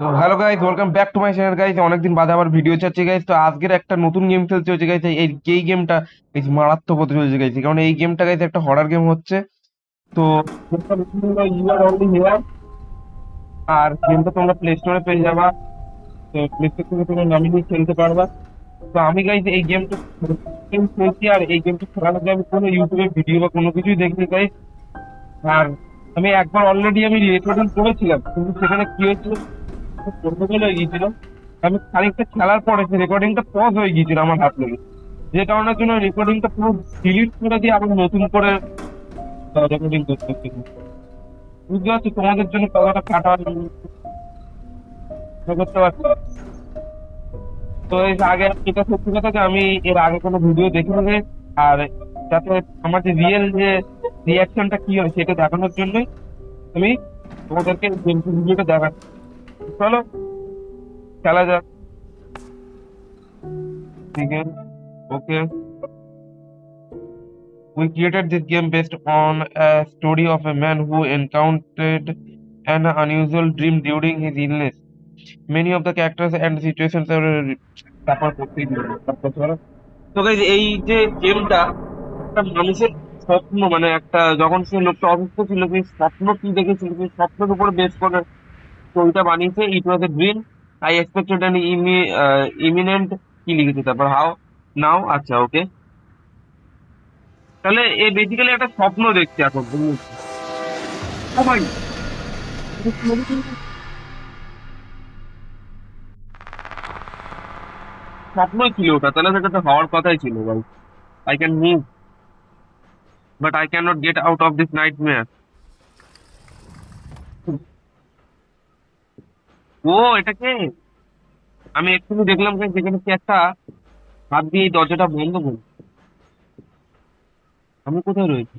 তো hello guys, welcome back to my channel guys. অনেকদিন বাদে আবার ভিডিও চাচ্ছি গাইস। তো আজকের একটা নতুন গেম খেলতে হচ্ছে গাইস। এই গেমটা গাইস মারাত্মক হতে চলেছে গাইস, কারণ এই গেমটা গাইস একটা হরার গেম হচ্ছে। তো ইউ আর অনলি হিয়ার। আর গেমটা তোমরা প্লে স্টোরে পেয়ে যাবা। তো প্লে স্টোর থেকে তোমরা নামিয়ে নিয়ে খেলতে পারবা। তো আমি গাইস এই গেমটা খেলছি, আর এই গেমটা খেলার আগে আমি কোনো ইউটিউবে ভিডিও বা কোনো কিছুই দেখিনি গাইস। আর আমি একবার অলরেডি আমি রেকর্ডিং করেছিলাম, কিন্তু সেখানে কি হয়েছিল, গন্ডগোল হয়ে গিয়েছিল। আমি খানিকটা খেলার পরে সেই রেকর্ডিংটা পজ হয়ে গিয়েছিল আমার হাত লেগে, যে কারণের জন্য রেকর্ডিংটা পুরো ডিলিট করে দিয়ে আবার নতুন করে রেকর্ডিং করতে হচ্ছে। বুঝতে পারছি তোমাদের জন্য কতটা কাটা করতে পারছি। তো এর আগে এটা সত্যি কথা যে আমি এর আগে কোনো ভিডিও দেখিনি। আর যাতে আমার যে রিয়েল যে রিয়াকশনটা কি হয় সেটা দেখানোর জন্যই আমি তোমাদেরকে ভিডিওটা দেখাচ্ছি। চলো খেলা যাক। ঠিক আছে, ওকে। We created this game based on a story of a man who encountered an unusual dream during his illness. Many of the characters and situations are তারপর করতেই দিল না। তারপর ধরো, তো guys, এই যে গেমটা একটা মানুষের স্বপ্ন, মানে একটা যখন সে লোকটা অসুস্থ ছিল সেই স্বপ্ন কি দেখেছিল সেই স্বপ্নের উপর বেস করে স্টোরিটা বানিয়েছে। It was a dream, I expected an imminent, কি লিখেছে তারপর, হাউ নাও। আচ্ছা, ওকে। তাহলে এ বেসিক্যালি একটা স্বপ্ন দেখছে এখন। ও ভাই, স্বপ্নই ছিল ওটা, তাহলে সেটা তো হওয়ার কথাই ছিল ভাই। I can move but I can not get out of this nightmare. ও, এটাকে আমি এক্ষুনি দেখলাম যে যেখানে কি একটা হাত দিয়ে এই দরজাটা বন্ধ করবে। আমি কোথায় রয়েছি?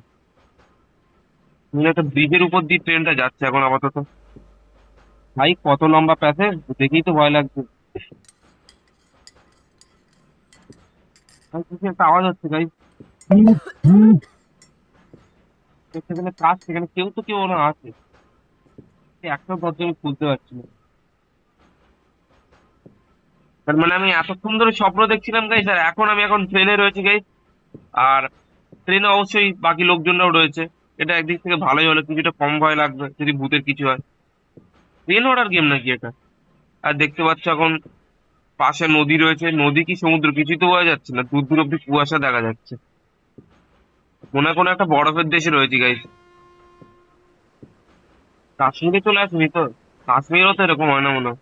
মনে হয় একটা ব্রিজের উপর দিয়ে ট্রেনটা যাচ্ছে এখন আপাতত। ভাই কত লম্বা প্যাসেজ, দেখেই তো ভয় লাগছে। ভাই কিছু একটা আওয়াজ হচ্ছে ভাই। সেখানে কাজ, সেখানে কেউ তো কেউ না আছে। একটা দরজা আমি খুলতে পারছি না। তার মানে আমি এতক্ষণ ধরে স্বপ্ন দেখছিলাম গাইস, আর এখন ট্রেনে রয়েছে গাইস। আর ট্রেনে অবশ্যই বাকি লোকজনরাও রয়েছে। এটা একদিক থেকে ভালোই হলো, কিছুটা কম ভয় লাগবে যদি ভূতের কিছু হয়। ট্রেন হরার গেম নাকি এটা? আর দেখতে পাচ্ছ এখন পাশে নদী রয়েছে। নদী কি সমুদ্র কিছুই তো বোঝা যাচ্ছে না, দূর দূর অব্দি কুয়াশা দেখা যাচ্ছে। মনে হয় কোনো একটা বরফের দেশে রয়েছে গাইস। কাশ্মীরে চলে আসবি তো? কাশ্মীরও তো এরকম হয় না মনে হয়।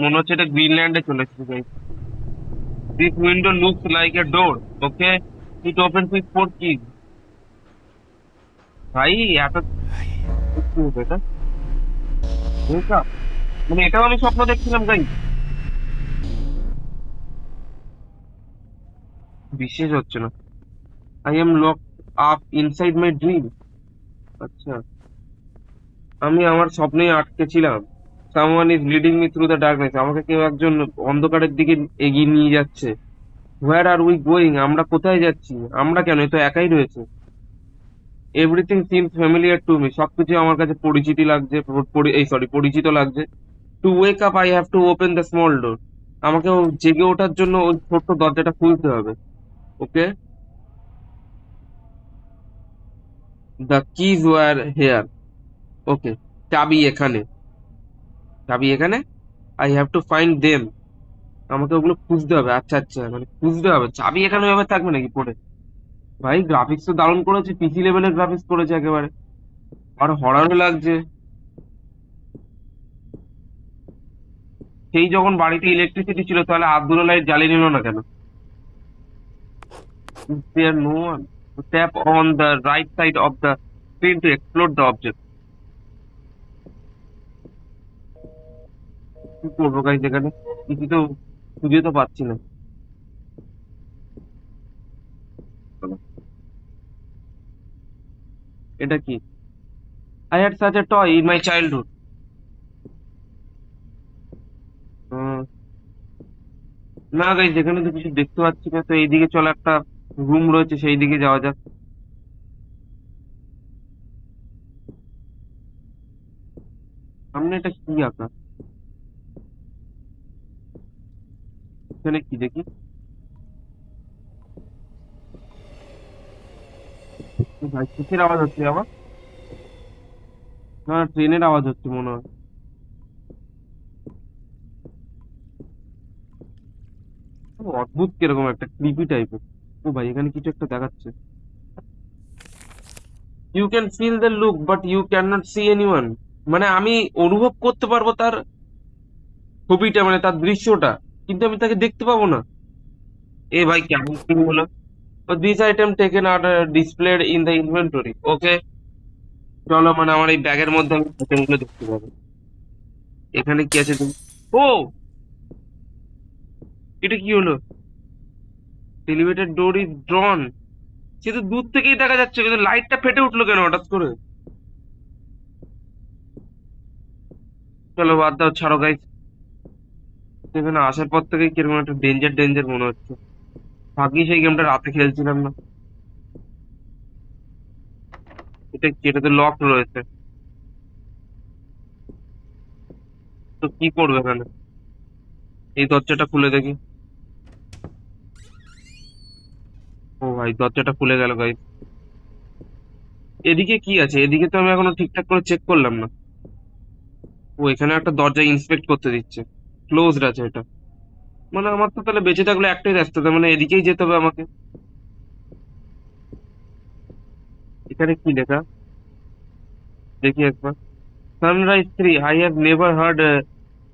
মনে হচ্ছে এটা গ্রিনল্যান্ডে চলে এসেছে guys. This window looks like a door, okay, it opens with four keys. ভাই এত কি হতো এটা? বুঝলা? মানে এটাও আমি স্বপ্ন দেখছিলাম গাইস। বিশ্বাস হচ্ছে না। I am lock up inside my dream. আচ্ছা, আমি আমার স্বপ্নেই আটকে ছিলাম। Someone is leading me through the darkness, আমাকে কেউ একজন অন্ধকারের দিকে এগিয়ে নিয়ে যাচ্ছে। হোয়ার আর উই গোয়িং, আমরা কোথায় যাচ্ছি? আমরা কেন, এ তো একাই রয়েছে। Everything seems familiar to me, সবকিছু আমার কাছে পরিচিতি লাগছে, পরিচিত লাগছে। To wake up I have to open the small door, আমাকে জেগে ওঠার জন্য ওই ছোট্ট দরজাটা খুলতে হবে। Okay, the keys were here, okay, চাবি এখানে, চাবি এখানে, I have to find them, আমাকে ওগুলো খুঁজতে হবে। আচ্ছা আচ্ছা, মানে খুঁজতে হবে, চাবি এখানে এভাবে থাকবে নাকি পড়ে? ভাই গ্রাফিক্স তো দারুণ করেছে, পিসি লেভেলের গ্রাফিক্স করেছে একেবারে। আর হরারও লাগছে। সেই যখন বাড়িতে ইলেকট্রিসিটি ছিল তাহলে আব্দুল লাইট জ্বালিয়ে নিল না কেন? There no one, tap on the right side of the screen to explore the object. কি করবো গাইজ এখানে? কিছু তো খুঁজে তো পাচ্ছি না। এটা কি? I had such a toy in my childhood. না গাইজ, এখানে তো কিছু দেখতে পাচ্ছি না। তো এইদিকে চলো, একটা রুম রয়েছে সেই দিকে যাওয়া যাক। সামনে এটা কি আঁকা? এখানে কি দেখি? ভাই কিসের আওয়াজ হচ্ছে আবার? না, ট্রেনের আওয়াজ হচ্ছে মনে হয়। অদ্ভুত কিরকম একটা ক্রিপি টাইপের। ও ভাই এখানে কিছু একটা দেখাচ্ছে। You can feel the look but you can not see anyone. মানে আমি অনুভব করতে পারবো তার ছবিটা, মানে তার দৃশ্যটা, কিন্তু আমি তাকে দেখতে পাবো না। এ ভাই কেমন কি হলো? দিস আইটেম টেকেন আর displayed in the inventory. Okay, চলো, মানে আমার এই ব্যাগের মধ্যে আমি আইটেমগুলো দেখতে পাবো। এখানে কি আছে তুমি? ও, এটা কি হলো? Elevator door is drawn. সে তো দূর থেকেই দেখা যাচ্ছে, কিন্তু লাইটটা ফেটে উঠলো কেন হঠাৎ করে? চলো বাদ দাও, ছাড়ো গাইস। এখানে আসার পর থেকেই কিরকম একটা ডেঞ্জার ডেঞ্জার মনে হচ্ছে। ভাগ্যিস এই গেমটা রাতে খেলছিলাম না। এটা কি? এটা তো লক রয়েছে। তো কি করবে এখানে? এই দরজাটা খুলে দেখি। ও ভাই, দরজাটা খুলে গেল গাইস। এদিকে কি আছে? এদিকে তো আমি এখনো ঠিকঠাক করে চেক করলাম না। ও, এখানে একটা দরজা ইন্সপেক্ট করতে দিচ্ছে। ক্লোজড আছে এটা। মানে আমার তো তাহলে বেঁচে থাকলে একটাই রাস্তা, তার মানে এদিকেই যেতে হবে আমাকে। এখানে কি লেখা? দেখি একবার। Sunrise 3, I have never heard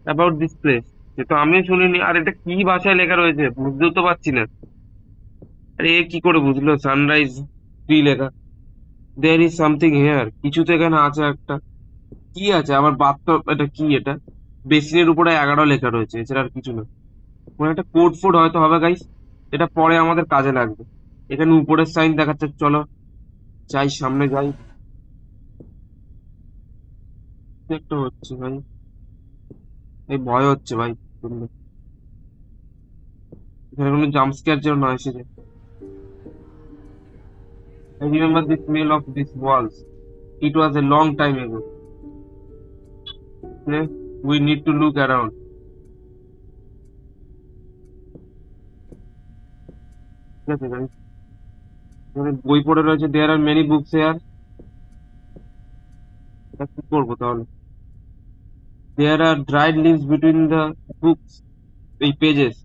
about this place. সে তো আমিও শুনিনি। আর এটা কি ভাষায় লেখা রয়েছে বুঝতেও তো পারছি না। আরে এ কি করে বুঝলো সানরাইজ 3 লেখা? There is something here. কিছু তো এখানে আছে একটা। কি আছে আবার? বাথটব? এটা কি এটা? বেসিনের উপরে 11 লেখা রয়েছে, এছাড়া আর কিছু না। কোনো একটা কোড ফোড হয়তো হবে গাইস। এটা পরে আমাদের কাজে লাগবে। এখানে উপরের সাইন দেখাচ্ছে, চলো যাই, সামনে যাই। কি একটা হচ্ছে ভাই। এই ভয় হচ্ছে ভাই শুনলে। এখানে কোনো জাম্প স্ক্যার যেন না এসে যায়। I remember the smell of these walls. It was a long time ago. Okay? We need to look around. ঠিক আছে guys? এখানে বই পড়ে রয়েছে। There are many books here. তা কি করবো তাহলে? There are dried leaves between the books. এই পেজেস।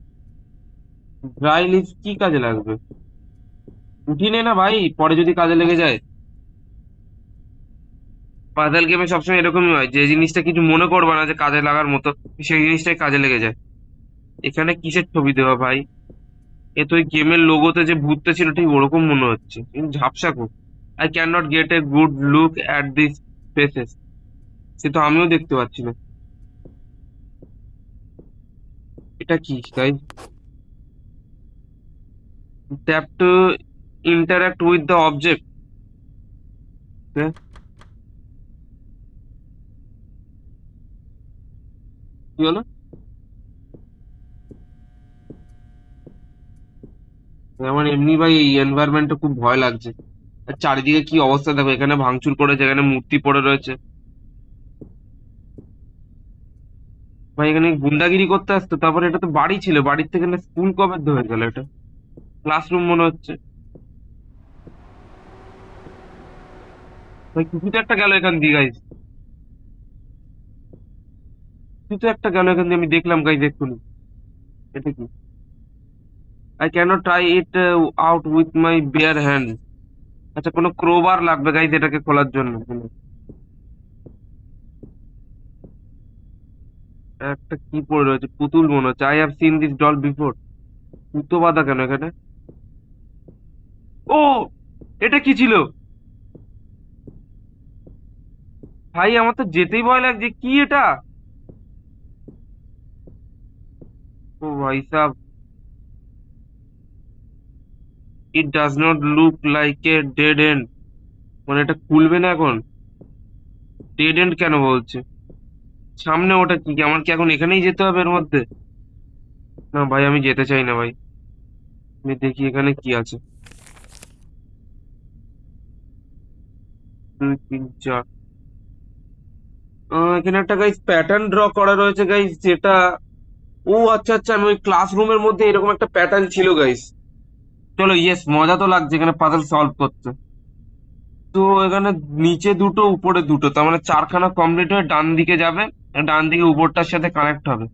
ড্রাই লিভস কি কাজে লাগবে? উঠিয়ে নে না ভাই, পরে যদি কাজে লেগে যায়। পাজল গেমে সবসময় এরকমই হয়, যে জিনিসটা কিছু মনে করবে না যে কাজে লাগার মতো, সেই জিনিসটাই কাজে লেগে যায়। এখানে কিসের ছবি দেওয়া ভাই? এ তো ওই গেমের লোগোতে যে ভূতটা ছিল ঠিক ওরকম মনে হচ্ছে, কিন্তু ঝাপসা খুব। I can not get a good look at this faces. সে তো আমিও দেখতে পাচ্ছি না। এটা কি তাই? Tap to interact with the object. কি হলো? আমার এমনি ভাই এই এনভায়রনমেন্টটা খুব ভয় লাগছে। আর চারিদিকে কি অবস্থা দেখো, এখানে ভাঙচুর করেছে, এখানে মূর্তি পড়ে রয়েছে। ভাই এখানে গুন্ডাগিরি করতে আসতো, তারপরে এটা তো বাড়ি ছিল, বাড়ির থেকে না স্কুল কবে হয়ে গেল এটা? ক্লাসরুম মনে হচ্ছে। ভাই কিছু তো একটা গেল এখান দিয়ে গাইজ। কিছু তো একটা গেল এখান দিয়ে, আমি দেখলাম গাইজ এক্ষুনি। এটা কি? I can't try it out with my bare hand. আচ্ছা, কোনো ক্রোবার লাগবে গাইজ এটাকে খোলার জন্য। একটা কি পড়ে রয়েছে, পুতুল মনে হচ্ছে। I have seen this doll before. পুতো বাঁধা কেন এখানে? ও, এটা কি ছিল? ভাই আমার তো যেতেই ভয় লাগছে, কি এটা? ও ভাই sub, it does not look like a dead and. মানে এটা খুলবে না এখন? ডেড এন্ড কেন বলছে? সামনে ওটা কি? আমার কি এখন এখানেই যেতে হবে এর মধ্যে? না ভাই, আমি যেতে চাই না ভাই। আমি দেখি এখানে কি আছে। 2, 3, 4। এখানে একটা গাইস প্যাটার্ন ড্র করা রয়েছে গাইস, যেটা ও আচ্ছা আচ্ছা, আমি ওই ক্লাসরুমের মধ্যে এরকম একটা প্যাটার্ন ছিল গাইস। চলো, ইয়েস, মজা তো লাগছে এখানে পাজল সলভ করতে। তো এখানে নিচে দুটো উপরে দুটো, তার মানে চারখানা কমপ্লিট হয়ে ডান দিকে যাবে, ডান দিকে উপরটার সাথে কানেক্ট হবে।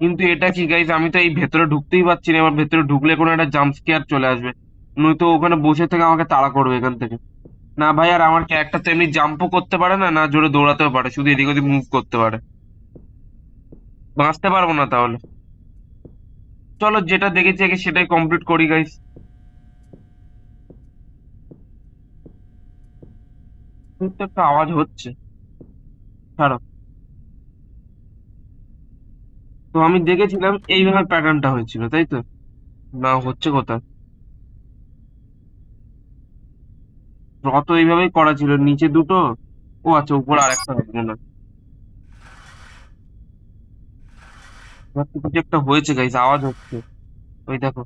কিন্তু এটা কি গাইস, আমি তো এই ভেতরে ঢুকতেই পারছি না। আমার ভেতরে ঢুকলে কোনো একটা জাম্প স্কেয়ার চলে আসবে, নয়তো ওখানে বসে থেকে আমাকে তাড়া করবে এখান থেকে। না ভাই, আর আমার ক্যারেক্টার তো এমনি জাম্পও করতে পারে না, না জোরে দৌড়াতেও পারে, শুধু এদিক ওদিক মুভ করতে পারে। বাঁচতে পারবো না তাহলে। চলো, যেটা দেখেছি আগে সেটাই কমপ্লিট করি গাইস। কিন্তু একটা আওয়াজ হচ্ছে, ছাড়ো। তো আমি দেখেছিলাম এইভাবে প্যাটার্নটা হয়েছিল, তাই তো? না, হচ্ছে কোথায়? রত এইভাবেই করা ছিল, নিচে দুটো। ও আচ্ছা, উপরে আরেকটা হবে মনে হয়। এবার তো কিছু একটা হয়েছে গাইস, আওয়াজ হচ্ছে। ওই দেখো,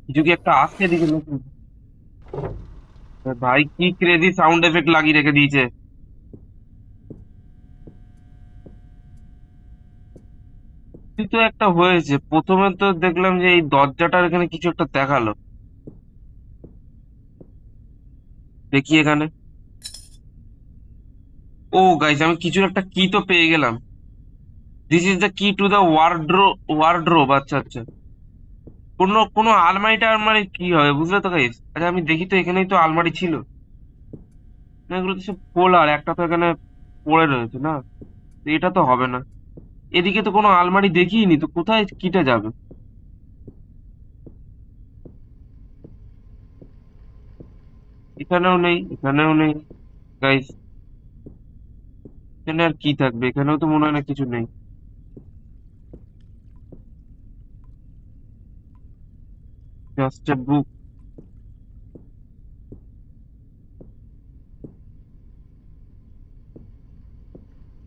কিছু কি একটা আসছে এদিকে নতুন। ভাই, কি ক্রেজি সাউন্ড এফেক্ট লাগিয়ে রেখে দিয়েছে। কিছু তো একটা হয়েছে, প্রথমে তো দেখলাম যে এই দরজাটার এখানে কিছু একটা দেখালো। দেখি এখানে। ও গাইস, আমি কিছু একটা কি তো পেয়ে গেলাম। দিস ইজ দ্য কি টু দ্য ওয়ার্ড্রোব। আচ্ছা আচ্ছা, কোনো কোনো আলমারি টালমারি কি হবে, বুঝলে তো গাইস? আচ্ছা, আমি দেখি তো, এখানেই তো আলমারি ছিল না, এগুলো তো সব খোলা, আর একটা তো এখানে পড়ে রয়েছে না। তো এটা তো হবে না। এদিকে তো কোনো আলমারি দেখিনি, তো কোথায় কিটা যাবে? এখানেও নেই, এখানেও নেই গাইস। এখানে আর কি থাকবে, এখানেও তো মনে হয় না কিছু নেই। জাস্ট এ বুক।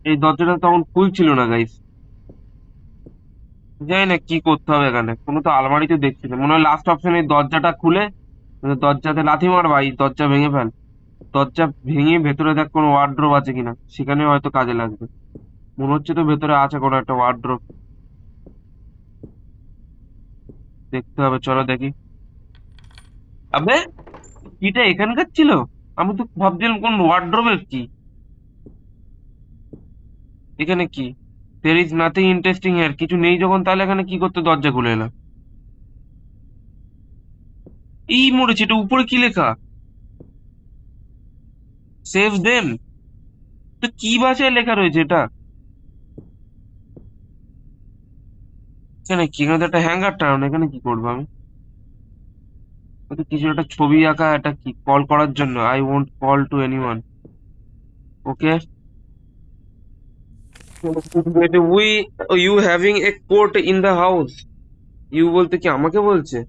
এই দরজাটা তখন খুলছিল না গাইস। জানি না কি করতে হবে এখানে, কোনো তো আলমারি তো দেখছি না। মনে হয় লাস্ট অপশন এই দরজাটা খুলে দরজাতে লাথি মার ভাই, দরজা ভেঙে ফেল। দরজা ভেঙে ভেতরে দেখ কোনো ওয়ার্ড্রোব আছে কিনা, সেখানে হয়তো কাজে লাগবে। মনে হচ্ছে তো ভেতরে আছে কোনো একটা ওয়ার্ড্রোব। দেখতে হবে, চলো দেখি। আবে, কিটা এখানকার ছিল? আমি তো ভাবছিলাম কোন ওয়ার্ড্রোবের কি। এখানে কি? There is nothing interesting here. কিছু নেই যখন, তাহলে এখানে কি করতে দরজা খুলে এলাম? এই মরেছে, এটা উপরে কি লেখা? Save them. তো কি ভাষায় লেখা রয়েছে এটা? এখানে কি? এখানে তো একটা হ্যাঙ্গার টানানো, এখানে কি করবো আমি? হয়তো কিছু একটা ছবি আঁকা, এটা কি কল করার জন্য? I won't call to anyone. Okay. We you having a court in the house. You বলতে কি আমাকে বলছে?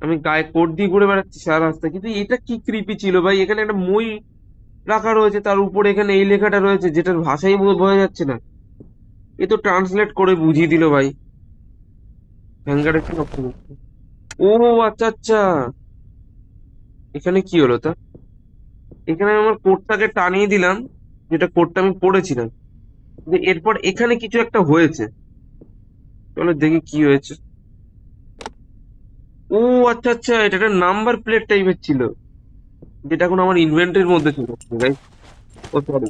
আমি গায়ে কোট দিয়ে ঘুরে বেড়াচ্ছি সারা রাস্তা, কিন্তু এটা কি ক্রিপি ছিল ভাই। এখানে একটা মই রাখা রয়েছে, তার উপরে এখানে এই লেখাটা রয়েছে, যেটার ভাষাই বোঝা যাচ্ছে না। এ তো ট্রান্সলেট করে বুঝিয়ে দিল ভাই। হ্যাঙ্গারে কি অপশন আছে? ও আচ্ছা আচ্ছা, এখানে কি হলো তা? এখানে আমি আমার কোটটাকে টানিয়ে দিলাম, যেটা কোটটা আমি পড়েছিলাম। কিন্তু এরপর এখানে কিছু একটা হয়েছে। চলো দেখি কি হয়েছে। ও আচ্ছা আচ্ছা, এটা একটা নাম্বার প্লেট টাইপের ছিল, যেটা এখন আমার ইনভেন্টরির মধ্যে ছিল। ভাই, ও সরি।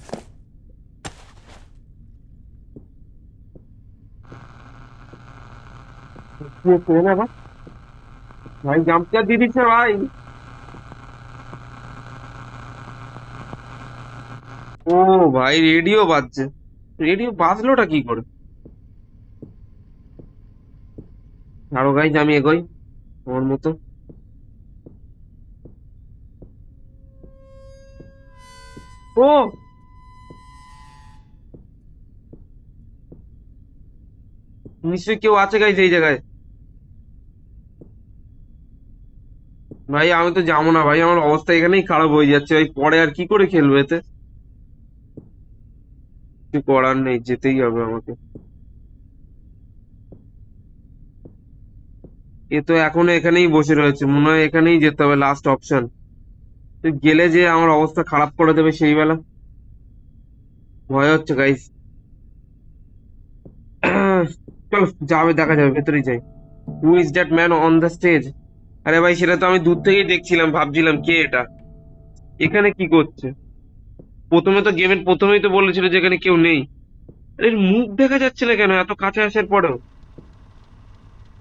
ভাই, জাম্প দিয়ে দিচ্ছে ভাই। ও ভাই, রেডিও বাজছে। রেডিও বাজলোটা কি করে? আরো গাইজ, আমি এগোই আমার মতো। ও নিশ্চয়ই কেউ আছে গাইজ এই জায়গায়। ভাই, আমি তো যাবো না ভাই, আমার অবস্থা এখানেই খারাপ হয়ে যাচ্ছে ভাই, পরে আর কি করে খেলবো এতে। কিছু করার নেই, যেতেই হবে আমাকে। এ তো এখনো এখানেই বসে রয়েছে, মনে হয় এখানেই যেতে হবে, লাস্ট অপশন। গেলে যে আমার অবস্থা খারাপ করে দেবে সেই বেলা। ভয় হচ্ছে গাইস। চলো যাবে, দেখা যাবে, ভেতরে যাই। Who is that man on the stage? আরে ভাই সেটা তো আমি দূর থেকেই দেখছিলাম, ভাবছিলাম কে এটা, এখানে কি করছে। প্রথমে তো গেমের প্রথমেই তো বলেছিল যে এখানে কেউ নেই। আরে এর মুখ দেখা যাচ্ছে না কেন এত কাছে আসার পরেও?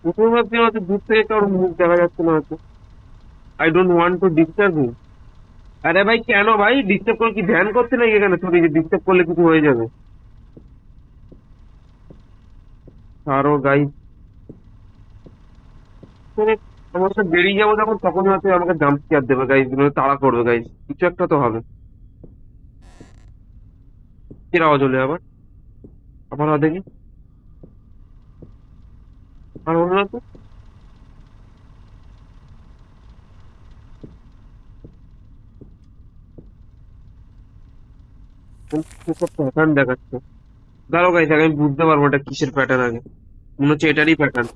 প্রথমে ভাবছিলাম হয়তো দূর থেকে কারোর মুখ দেখা যাচ্ছে না হয়তো। I don't want to disturb হিম। আরে ভাই কেন ভাই ডিস্টার্ব করলে, কি ধ্যান করছে নাকি এখানে সরি যে ডিস্টার্ব করলে কিছু হয়ে যাবে? আরো গাইস, মানে আমার সাথে বেরিয়ে যাবো যখন তখন হয়তো আমাকে জাম্প স্কেয়ার দেবে গাইস, তাড়া করবে গাইস, কিছু একটা তো হবে। এর আওয়াজ হলে আবার, আবার দেখি, আর হলো না তো। প্যাটার্ন দেখাচ্ছে। দাঁড়াও গাইস, আগে আমি বুঝতে পারবো এটা কিসের প্যাটার্ন আগে। মনে হচ্ছে এটারই প্যাটার্ন।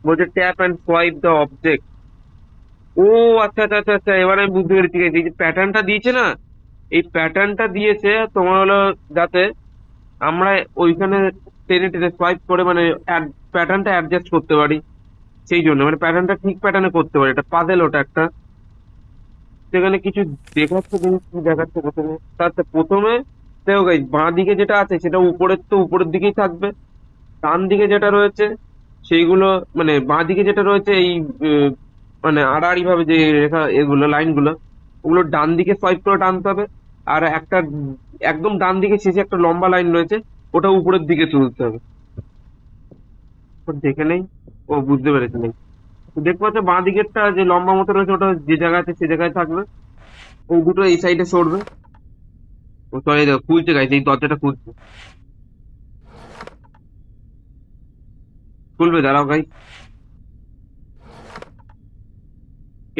বলছে tap and swipe the object. ও আচ্ছা আচ্ছা আচ্ছা আচ্ছা, এবার আমি বুঝতে পেরেছি guys, এই যে প্যাটার্নটা দিয়েছে না, এই প্যাটার্নটা দিয়েছে তোমার হলো যাতে আমরা ওইখানে টেনে টেনে সোয়াইপ করে মানে প্যাটার্নটা অ্যাডজাস্ট করতে পারি। সেই জন্য মানে প্যাটার্নটা ঠিক প্যাটার্নে করতে পারি, এটা পাজেল ওটা একটা। সেখানে কিছু দেখাচ্ছে, জিনিস কি দেখাচ্ছে প্রথমে? তাতে প্রথমে দেখো গাইস, বাঁ দিকে যেটা আছে সেটা উপরের তো উপরের দিকেই থাকবে। ডান দিকে যেটা রয়েছে সেইগুলো, মানে বাঁ দিকে যেটা রয়েছে এই আহ, মানে আড়াআড়ি ভাবে যে রেখা এগুলো লাইনগুলো, ওগুলো ডান দিকে সোয়াইপ করে টানতে হবে। আর একটা একদম ডান দিকে শেষে একটা লম্বা লাইন রয়েছে, ওটা উপরের দিকে তুলতে হবে। তো দেখে নেই, ও বুঝতে পেরেছে নেই। তো দেখতে পাচ্ছ বাঁ দিকেরটা যে লম্বা মতো রয়েছে ওটা যে জায়গায় আছে সে জায়গায় থাকবে, ও দুটো এই সাইডে সরবে। ও সরি দেখো খুলছে গাইছে, এই দরজাটা খুলছে। খুলবে, দাঁড়াও গাই।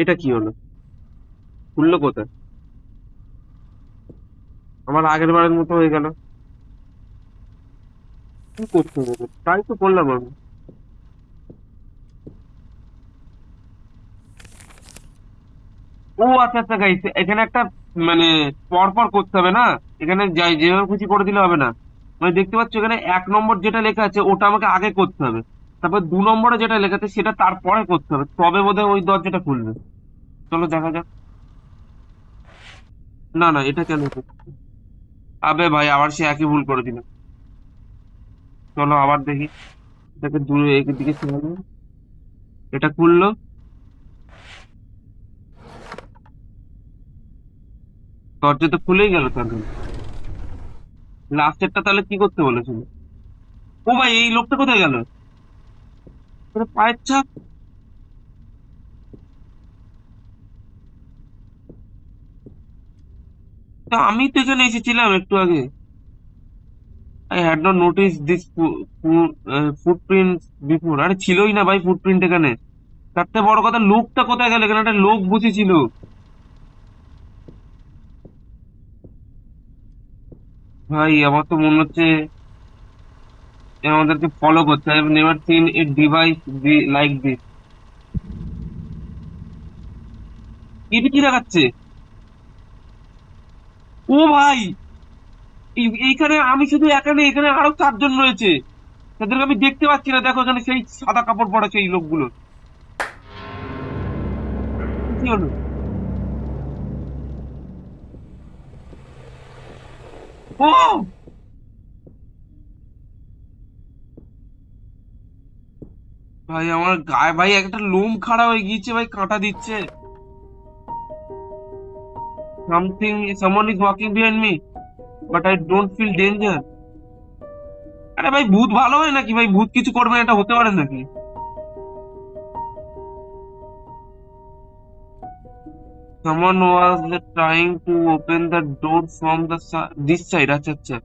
এটা কি হলো? খুললো কোথায়? আমার আগের বারের মতো হয়ে গেল। কি করতে হবে? তাই তো করলাম আমি। ও আচ্ছা আচ্ছা গাইস, এখানে একটা মানে পর পর করতে হবে না, এখানে যাই যেভাবে খুশি করে দিলে হবে না। মানে দেখতে পাচ্ছ এখানে 1 নম্বর যেটা লেখা আছে ওটা আমাকে আগে করতে হবে, তারপর 2 নম্বরে যেটা লেখা আছে সেটা তারপরে করতে হবে, তবে বোধহয় ওই দরজাটা খুলবে। চলো দেখা যাক। না না, এটা কেন হচ্ছে? আবে ভাই আবার সে একই ভুল করে দিল। চলো আবার দেখি। এটাকে দূরে দিকে সরানো। এটা খুললো। দরজা তো খুলেই গেল তার। লাস্টেরটা তাহলে কি করতে বলেছিল? ও ভাই এই লোকটা কোথায় গেল? ওটা পায়ের ছাপ। তা আমি তো এখানে এসেছিলাম একটু আগে। I had not notice this footprint before. আরে ছিলই না ভাই ফুটপ্রিন্ট এখানে। তার থেকে বড় কথা লোকটা কোথায় গেল? এখানে একটা লোক বসেছিল। ভাই আমার তো মনে হচ্ছে এ আমাদেরকে ফলো করতে হবে। Never seen a device like this. এটা কি দেখাচ্ছে? ও ভাই, এইখানে আমি শুধু একা নেই, এখানে আরো 4 জন রয়েছে। তাদেরকে আমি দেখতে পাচ্ছি না, দেখো এখানে সেই সাদা কাপড় পরা সেই লোকগুলো। কি হলো? ও ভাই আমার গায়ে ভাই একটা লোম খাড়া হয়ে গিয়েছে ভাই, কাঁটা দিচ্ছে। Someone is walking behind me but I don't feel danger. আরে ভাই ভূত ভালো হয় নাকি ভাই? ভূত কিছু করবে না, এটা হতে পারে নাকি? Someone was trying to open the door from the this side. আচ্ছা আচ্ছা,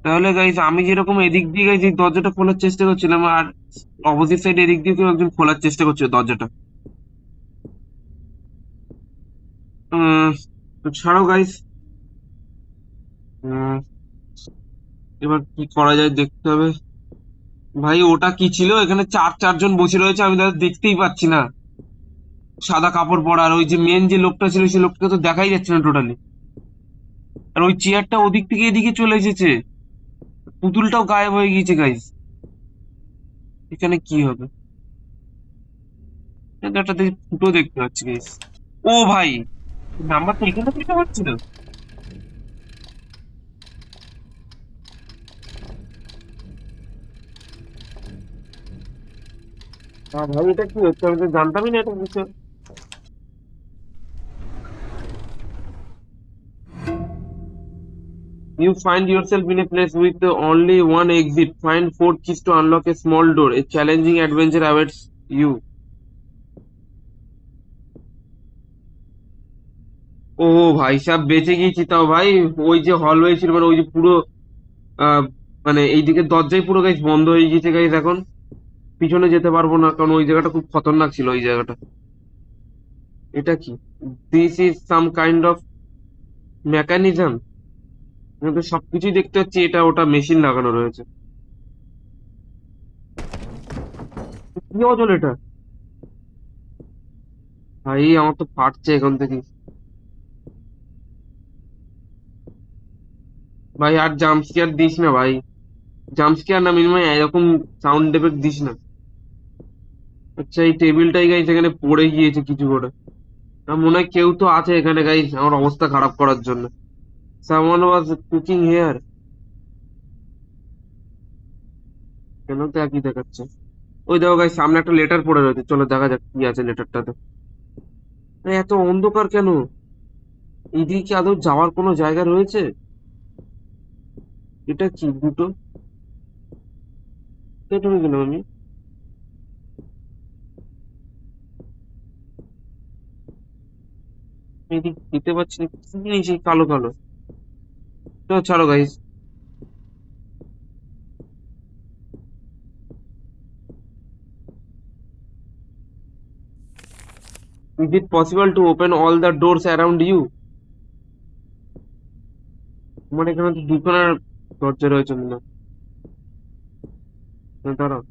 তাহলে গাইস আমি যেরকম এদিক দিয়ে গাইস এই দরজাটা খোলার চেষ্টা করছিলাম, আর অপোজিট সাইড এদিক দিয়ে কেউ একজন খোলার চেষ্টা করছে দরজাটা। উম, তো ছাড়ো গাইস। এবার কি করা যায় দেখতে হবে। ভাই ওটা কি ছিল? এখানে 4 জন বসে রয়েছে, আমি তাদের দেখতেই পাচ্ছি না। সাদা কাপড় পরা, আর ওই যে মেন যে লোকটা ছিল সেই লোকটাকে তো দেখাই যাচ্ছে না টোটালি। আর ওই চেয়ারটা ওদিক থেকে এদিকে চলে এসেছে, পুতুলটাও গায়েব হয়ে গিয়েছে গাইস। এখানে কি হবে? একটা ফুটো দেখতে পাচ্ছি গাইস। ও ভাই, নাম্বারটা এখানে দেখতে পাচ্ছি না। ভাই এটা কি হচ্ছে, আমি তো জানতামই না এটা কিছু। You find yourself in a place with only one exit. Find four keys to unlock a small door. A challenging adventure awaits you. ও ভাই সাহেব, বেঁচে গিয়েছি তাও ভাই। ওই যে হলওয়ে ছিল, মানে ওই যে পুরো আহ, মানে এইদিকে দরজাই পুরো গাইস বন্ধ হয়ে গিয়েছে গাইস এখন। পিছনে যেতে পারবো না, কারণ ওই জায়গাটা খুব খতরনাক ছিল ওই জায়গাটা। এটা কি? This is some kind of mechanism. কিন্তু সবকিছুই দেখতে পাচ্ছি এটা ওটা মেশিন লাগানো রয়েছে। কি অজল এটা? ভাই আমার তো ফাটছে এখান থেকে। ভাই আর জাম্প স্কেয়ার দিস না ভাই। জাম্প স্কেয়ার না, মিনিমাম এরকম সাউন্ড এফেক্ট দিস না। আচ্ছা, এই টেবিলটাই গাইস এখানে পড়ে গিয়েছে কিছু করে। আমার মনে হয় কেউ তো আছে এখানে গাইস আমার অবস্থা খারাপ করার জন্য। Someone was cooking here. কেন তো একই দেখাচ্ছে। ওই দেখো গাইস, সামনে একটা লেটার পড়ে রয়েছে, চলো দেখা যাক কি আছে লেটারটাতে। এত অন্ধকার কেন? এদিকে কি আদৌ যাওয়ার কোনো জায়গা রয়েছে? এটা কি দুটো? এটা ঢুকে গেলাম আমি। এদিক দিতে পারছি না, কি জিনিস এই কালো কালো। তো ছাড়ো guys. Is it possible to open all the doors around you? আমার এখানে তো দুখানা দরজা রয়েছে মনে হয়। দাঁড়াও,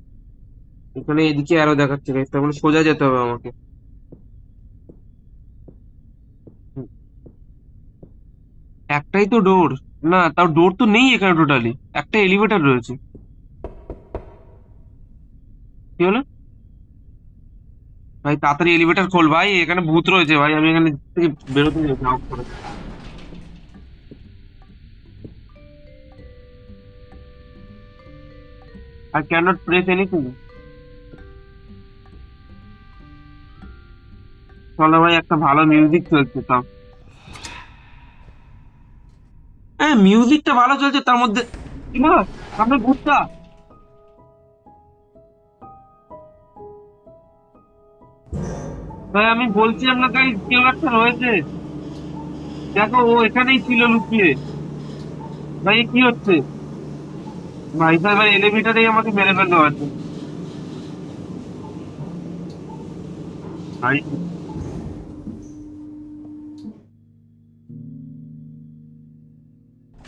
এখানে এদিকে আরো দেখাচ্ছে গাইস, তার মানে সোজা যেতে হবে আমাকে। হুম, একটাই তো ডোর। না, তাও ডোর তো নেই এখানে টোটালি। একটা এলিভেটর রয়েছে। কি হলো? ভাই তাড়াতাড়ি এলিভেটর খোল ভাই, এখানে ভূত রয়েছে ভাই, আমি এখানে থেকে বেরোতে চাই না করে। I can not press anything. চলো ভাই, একটা ভালো মিউজিক চলছে তাও। হ্যাঁ, মিউজিকটা ভালো চলছে তার মধ্যে। কি বলো? সামনে ভূতটা। ভাই আমি বলছিলাম না গাইস, কেউ একটা রয়েছে। দেখো, ও এখানেই ছিল লুকিয়ে। ভাই এ কি হচ্ছে? ভাই সাহেব, ভাই এলিভেটরেই আমাকে মেরে ফেলতে পারছে। ভাই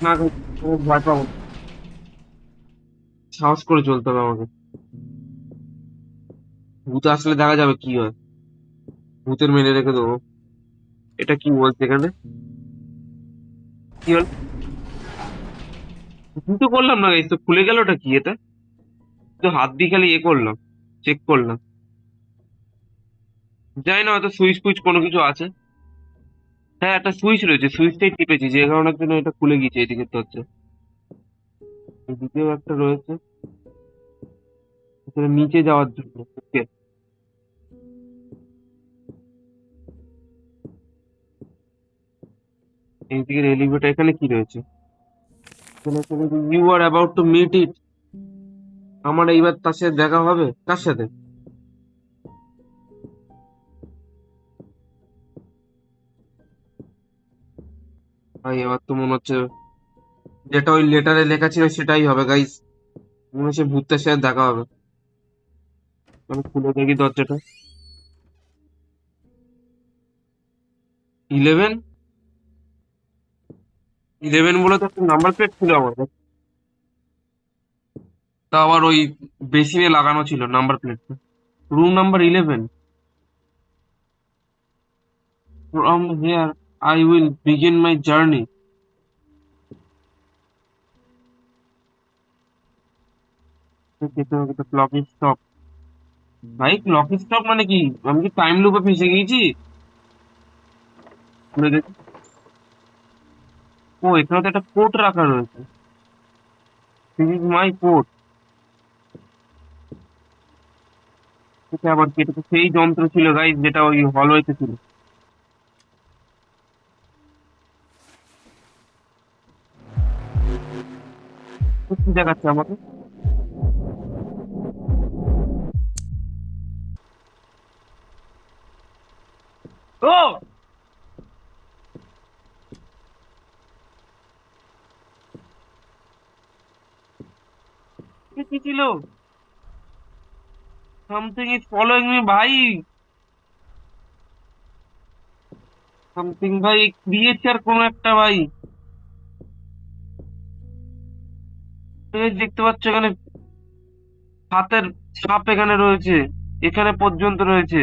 না ভাই, আমি ভয় পাবো। সাহস করে চলতে হবে আমাকে। ভূত আসলে দেখা যাবে কি হয়। ভূতের মেরে রেখে দেবো। এটা কি বলছে এখানে? কি হল? কি তো করলাম না গাইস, তো খুলে গেল, ওটা কি এটা? তো হাত দিয়ে খালি করলাম, চেক করলাম। জানি না, হয়তো সুইচ ফুইচ কোনো কিছু আছে। হ্যাঁ, একটা সুইচ রয়েছে, সুইচটাই টিপেছি যে কারণের জন্য এটা খুলে গেছে এদিকে দরজা। এদিকেও একটা রয়েছে, এখানে নিচে যাওয়ার জন্য। ওকে। এইদিকে এলিভেটর, এখানে কি রয়েছে? You are about to meet it. আমার এইবার তার সাথে দেখা হবে, কার সাথে? ভাই এবার তো মনে হচ্ছে যেটা ওই লেটারে লেখা ছিল সেটাই হবে গাইস। মনে হচ্ছে ভূতের সাথে দেখা হবে। আমি খুলে দেখি দরজাটা। 11। 11 বলে তো একটা নাম্বার প্লেট ছিল আমার কাছে। তা আবার ওই বেসিনে লাগানো ছিল নাম্বার প্লেটটা। Room number 11। From here I will begin my journey. যেতে হবে তো ক্লক স্টপ। ভাই ক্লক স্টপ মানে কি? আমি কি টাইম লুপে ফেসে গিয়েছি? খুলে দেখি। ও, এখানে তো একটা কোড রাখা রয়েছে। This is my code. এটা আবার কি? এটা তো সেই যন্ত্র ছিল গাইজ, যেটা ওই হলওয়েতে ছিল। তো কি দেখাচ্ছে আমাকে? ও, কি ছিল? সামথিং ইজ ফলোইং মি ভাই। সামথিং ভাই, ক্রিয়েচার কোন একটা ভাই। এই দেখতে পাচ্ছ এখানে হাতের ছাপ এখানে রয়েছে, এখানে পর্যন্ত রয়েছে।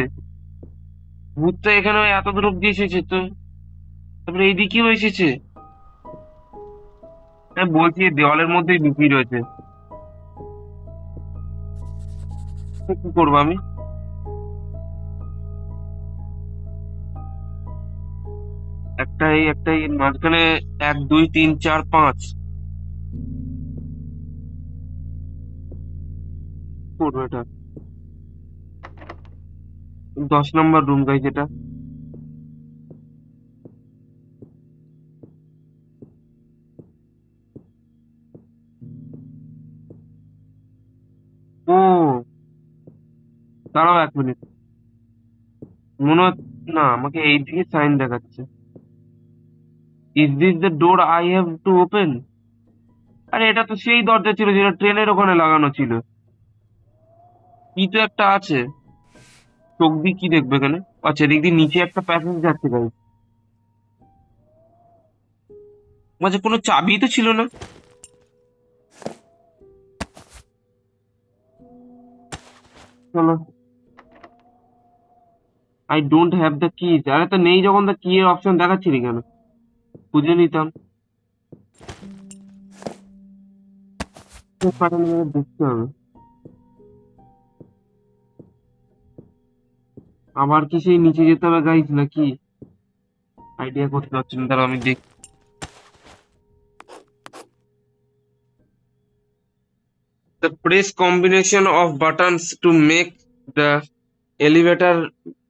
ভূতটা এখানে এত দূর অব্দি এসেছে তো। তারপরে এইদিকেও এসেছে। আমি বলছি এই দেওয়ালের মধ্যেই লুকিয়ে রয়েছে। তো কি করবো আমি? একটা এই মাঝখানে 1 2 3 4 5 করবো এটা। 10 নম্বর রুম গাইজ এটা। ও, দাঁড়াও 1 মিনিট। মনে না, আমাকে এইদিকে সাইন দেখাচ্ছে। Is this the door I have to open? আরে এটা তো সেই দরজা ছিল যেটা ট্রেনের ওখানে লাগানো ছিল। কি তো একটা আছে। চোখ দিয়ে কি দেখবে এখানে? আচ্ছা, এদিক দিয়ে নিচে একটা প্যাসেজ যাচ্ছে গাইজ। মাঝে কোনো চাবি তো ছিল না। চলো। I don't have the keys. আরে তো নেই যখন, দ্য কি এর অপশন দেখাচ্ছিলি কেন? খুঁজে নিতাম। পাঠানো দেখতে হবে। আবার কি সেই নিচে যেতে হবে গাইজ নাকি? আইডিয়া করতে পারছি না, দাঁড়াও আমি দেখি। The press combination of buttons to make the elevator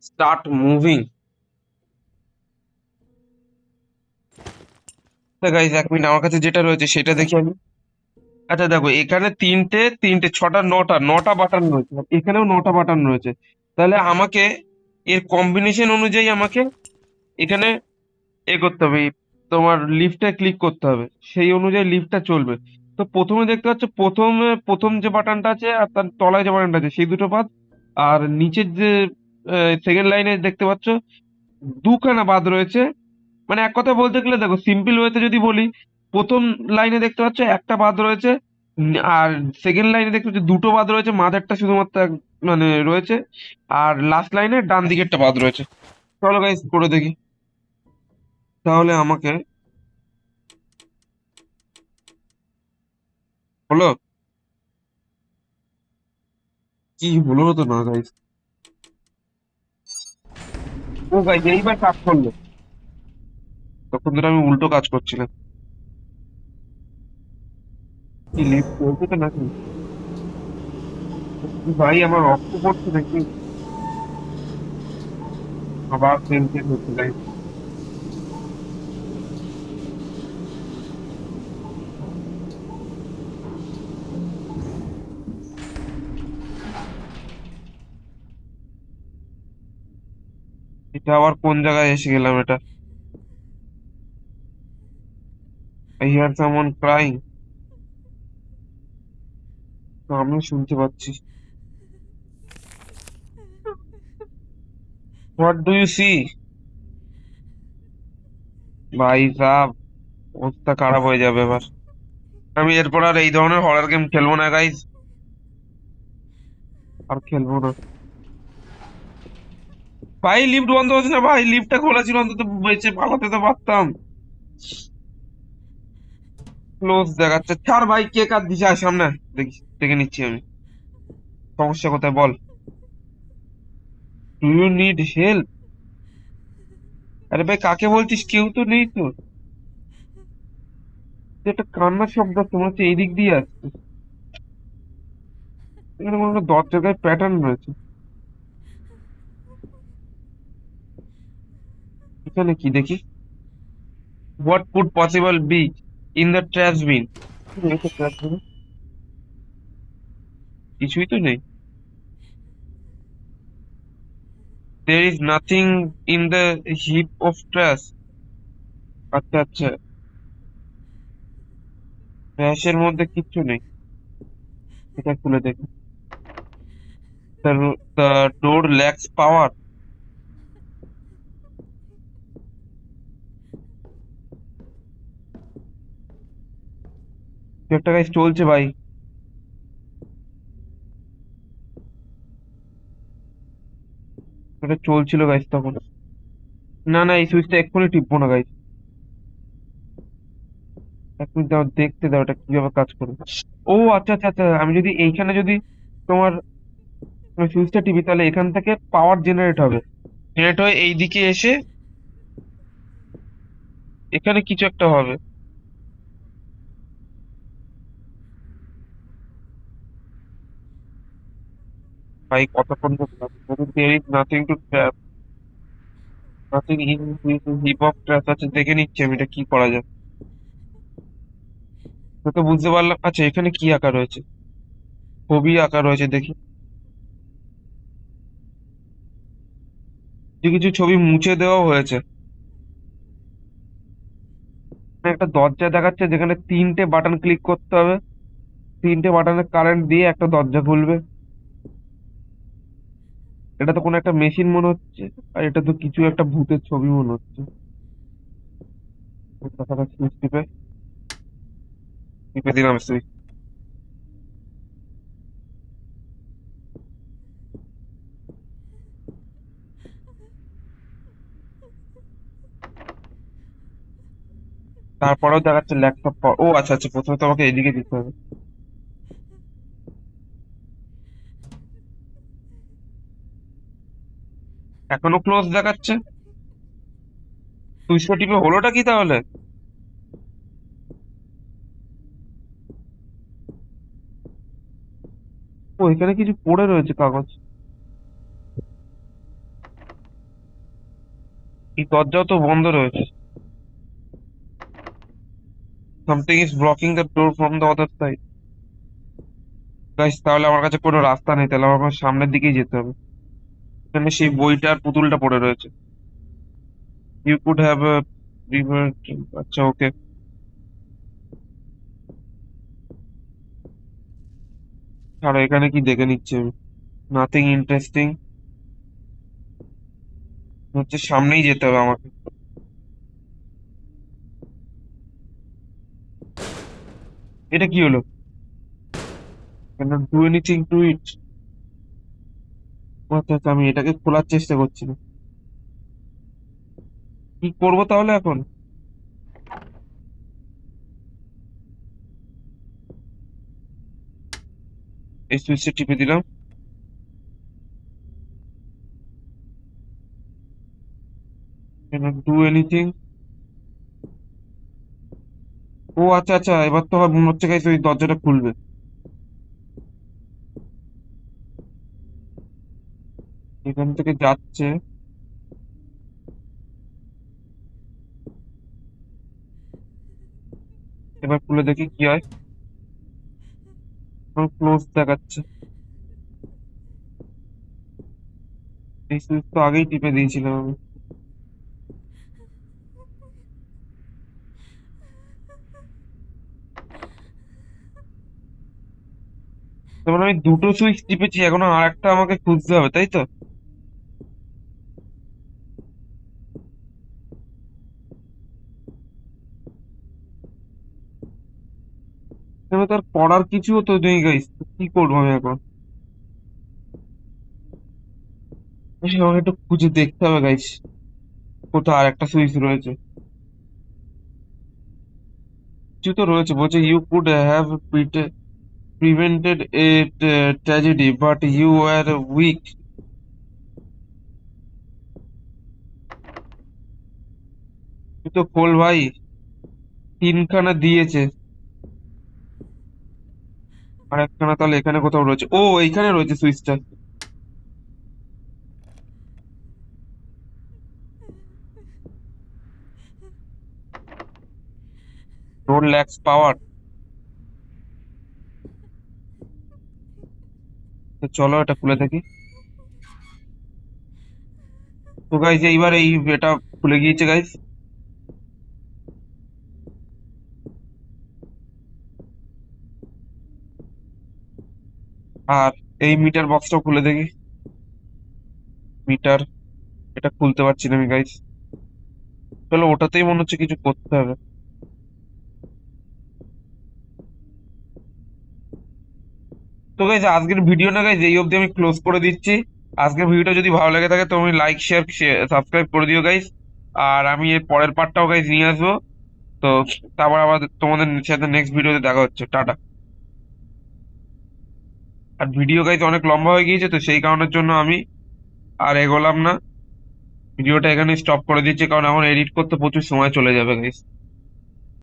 start moving. Guys 1 minute, আমার কাছে যেটা রয়েছে সেটা দেখি আমি। আচ্ছা দেখো, এখানে তিনটে তিনটে ছটা নটা নটা বাটন রয়েছে, আর এখানেও নটা বাটন রয়েছে। তাহলে আমাকে এর কম্বিনেশন অনুযায়ী আমাকে এখানে করতে হবে, তোমার লিফটে ক্লিক করতে হবে, সেই অনুযায়ী লিফটটা চলবে। তো প্রথমে দেখতে পাচ্ছ, প্রথম যে বাটনটা আছে আর তার তলায় যে বাটনটা আছে সেই দুটো বাদ। আর নিচের যে সেকেন্ড লাইনে দেখতে পাচ্ছ দুখানা বাদ রয়েছে। মানে এক কথা বলতে গেলে দেখো, সিম্পল ওয়েতে যদি বলি, প্রথম লাইনে দেখতে পাচ্ছ একটা বাদ রয়েছে। আর সেকেন্ড লাইনে দেখতে পাচ্ছ দুটো বাদ রয়েছে, মাঝেরটা শুধুমাত্র মানে রয়েছে। আর লাস্ট লাইনে ডান দিকেরটা বাদ রয়েছে। চলো গাইস করে দেখি। তাহলে আমাকে হলো কি হলো তো না গাইস। ও গাইস, এইবার কাজ করলো। তখন ধরে আমি উল্টো কাজ করছিলাম। কি লিফট চলছে তো নাকি? ভাই আমার রক্ত পড়ছে নাকি? আবার টেনশন হচ্ছে গাইস। এটা আবার কোন জায়গায় এসে গেলাম এটা? I hear someone crying. আমি শুনতে পাচ্ছি। What do you see? ভাই সাব, অবস্থা খারাপ হয়ে যাবে এবার। আমি এরপর আর এই ধরনের হরর গেম খেলবো না গাইস। আর খেলবো না। ভাই লিফট বন্ধ হচ্ছে না ভাই, লিফটটা খোলা ছিল, অন্তত বেঁচে পালাতে তো পারতাম। ক্লোজ দেখাচ্ছে, ছাড় ভাই, কে কার দিছে, আয় সামনে আয়। দেখি, দেখে নিচ্ছি আমি। সমস্যা কোথায় বল? Do you need help? আরে ভাই কাকে বলছিস? কেউ তো নেই তো। একটা কান্নার শব্দ আসছে, মনে হচ্ছে এই দিক দিয়ে আসছে। এখানে কোনো একটা দরজার গায়ে প্যাটার্ন রয়েছে। এখানে কি দেখি? What could possible be in the trash bin? কিছুই তো নেই। There is nothing in the heap of trash. আচ্ছা আচ্ছা, ট্র্যাশের মধ্যে কিচ্ছু নেই। এটা খুলে দেখি। The door lacks power. কি একটা গাইস চলছে ভাই। এটা চলছিল গাইস তখন। না না, এই সুইচটা এক্ষুনি টিপবো না গাইস। এক মিনিট দাও, দেখতে দাও এটা কিভাবে কাজ করে। ও আচ্ছা আচ্ছা আচ্ছা, আমি যদি এইখানে যদি তোমার সুইচটা টিপি তাহলে এখান থেকে পাওয়ার জেনারেট হবে। জেনারেট হয়ে এইদিকে এসে এখানে কিছু একটা হবে। ভাই কতক্ষণ বললাম, there is nothing to trap, nothing in this heap of trash। আচ্ছা দেখে নিচ্ছি আমি এটা কি করা যায়। তো তো বুঝতে পারলাম। আচ্ছা এখানে কি আঁকা রয়েছে? ছবি আঁকা রয়েছে দেখি। কিছু কিছু ছবি মুছে দেওয়া হয়েছে। এখানে একটা দরজা দেখাচ্ছে যেখানে তিনটে বাটন ক্লিক করতে হবে। তিনটে বাটনে কারেন্ট দিয়ে একটা দরজা খুলবে। এটা তো কোনো একটা মেশিন মনে হচ্ছে। আর এটা তো কিছু একটা ভূতের ছবি মনে হচ্ছে। সুইচ টিপে টিপে দিলাম সুইচ। তারপরেও দেখাচ্ছে ল্যাপটপ। ও আচ্ছা আচ্ছা, প্রথমে তো আমাকে এদিকে দিতে হবে। এখনো ক্লোজ দেখাচ্ছে। সুইচটা টিপে হলোটা কি তাহলে? ও এখানে কিছু পড়ে রয়েছে কাগজ। এই দরজাও তো বন্ধ রয়েছে। Something is blocking the door from the other side. Guys তাহলে আমার কাছে কোনো রাস্তা নেই, তাহলে আমার সামনের দিকেই যেতে হবে। এখানে সেই বইটা আর পুতুলটা পড়ে রয়েছে। You could have river. আচ্ছা ওকে। ছাড়ো, এখানে কি দেখে নিচ্ছি আমি? Nothing interesting. হচ্ছে সামনেই যেতে হবে আমাকে। এটা কি হলো? Can not do anything to it. আচ্ছা আচ্ছা, আমি এটাকে খোলার চেষ্টা করছি না। কি করবো তাহলে এখন? এই সুইচটা টিপে দিলাম। Can not do anything. ও আচ্ছা আচ্ছা, এবার তো আমার মনে হচ্ছে গাইস ওই দরজাটা খুলবে। এখান থেকে যাচ্ছে। এবার খুলে দেখি কি হয়। ক্লোজ দেখাচ্ছে। এই সুইচ তো আগেই টিপে দিয়েছিলাম আমি। তার মানে আমি দুটো সুইচ টিপেছি, এখনো আর একটা আমাকে খুঁজতে হবে তাই তো? এবার তার পড়ার কিছুও তো নেই গাইস, কি করবো আমি এখন? আমাকে একটু খুঁজে দেখতে হবে গাইস, কোথাও আর একটা সুইচ রয়েছে। কিছু তো রয়েছে, বলছে you could have pity prevented a tragedy but you are weak. তুই তো খোল ভাই, তিনখানা দিয়েছে, আর একখানা তাহলে এখানে কোথাও রয়েছে। ও, এইখানে রয়েছে সুইচটা। রোড ল্যাক্স পাওয়ার। তো চলো এটা খুলে দেখি। তো গাইজ এইবার এটা খুলে গিয়েছে গাইজ। আর এই মিটার বক্সটাও খুলে দেখি। মিটার, এটা খুলতে পারছি না আমি গাইজ। চলো ওটাতেই মনে হচ্ছে কিছু করতে হবে। তো গাইজ আজকের ভিডিওটা গাইজ এই অবধি আমি ক্লোজ করে দিচ্ছি। আজকের ভিডিওটা যদি ভালো লেগে থাকে তো আমি লাইক শেয়ার সাবস্ক্রাইব করে দিও গাইজ। আর আমি এর পরের পার্টটাও গাইজ নিয়ে আসবো। তো তারপর আবার তোমাদের সাথে নেক্সট ভিডিওতে দেখা হচ্ছে। টাটা। আর ভিডিও গাইজ অনেক লম্বা হয়ে গিয়েছে, তো সেই কারণের জন্য আমি আর এগোলাম না, ভিডিওটা এখানে স্টপ করে দিচ্ছি, কারণ এখন এডিট করতে প্রচুর সময় চলে যাবে গাইজ।